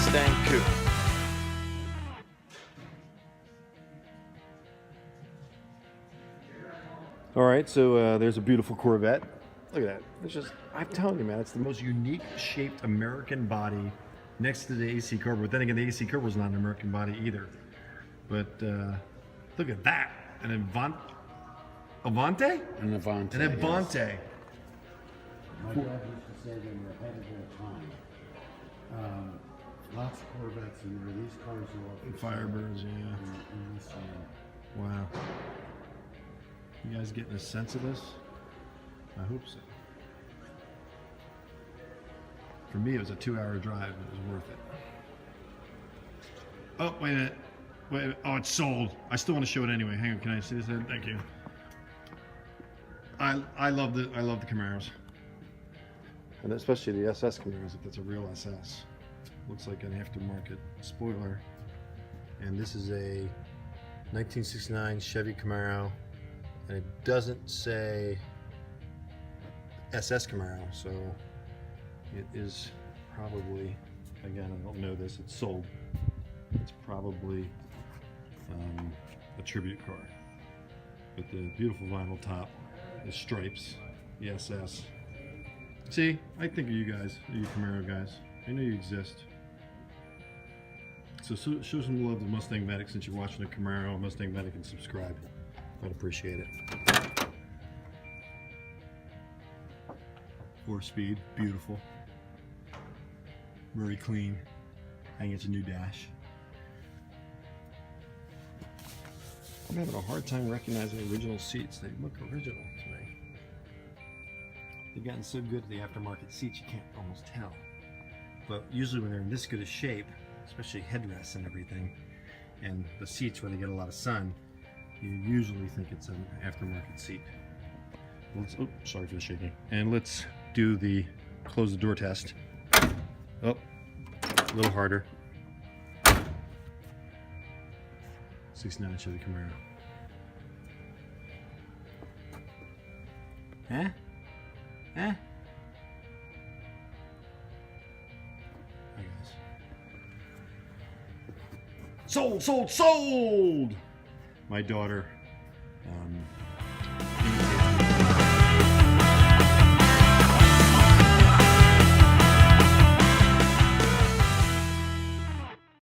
Mustang coupe. All right, so there's a beautiful Corvette. Look at that. It's just, I'm telling you, man, it's the most unique shaped American body next to the AC Cobra. But then again, the AC Cobra is not an American body either. But look at that. An Avante? An Avante. An Avante. Yes. My dad used to say they were ahead of their time. Lots of Corvettes in there. These cars are all Firebirds, yeah. In this Wow. You guys getting a sense of this? I hope so. For me, it was a 2-hour drive, but it was worth it. Oh, wait a minute. Wait a minute. Oh, it's sold. I still want to show it anyway. Hang on, can I see this? Thank you. I love the Camaros. And especially the SS Camaros, if that's a real SS. Looks like an aftermarket spoiler. And this is a 1969 Chevy Camaro. And it doesn't say SS Camaro, so it is probably, again, I don't know this, it's sold. It's probably a tribute car. But the beautiful vinyl top, the stripes, the SS. See, I think of you guys, you Camaro guys. I know you exist. So show some love to MustangMedics since you're watching a Camaro, MustangMedic, and subscribe. I'd appreciate it. 4-speed, beautiful. Very clean. I think it's a new dash. I'm having a hard time recognizing original seats. They look original to me. They've gotten so good at the aftermarket seats you can't almost tell. But usually when they're in this good a shape, especially headrests and everything, and the seats where they get a lot of sun, you usually think it's an aftermarket seat. Let's, oh, sorry for the shaking. And let's do the close the door test. Oh, a little harder. 69 Chevy Camaro. Huh? Huh? Hi guys. Sold, sold, sold! My daughter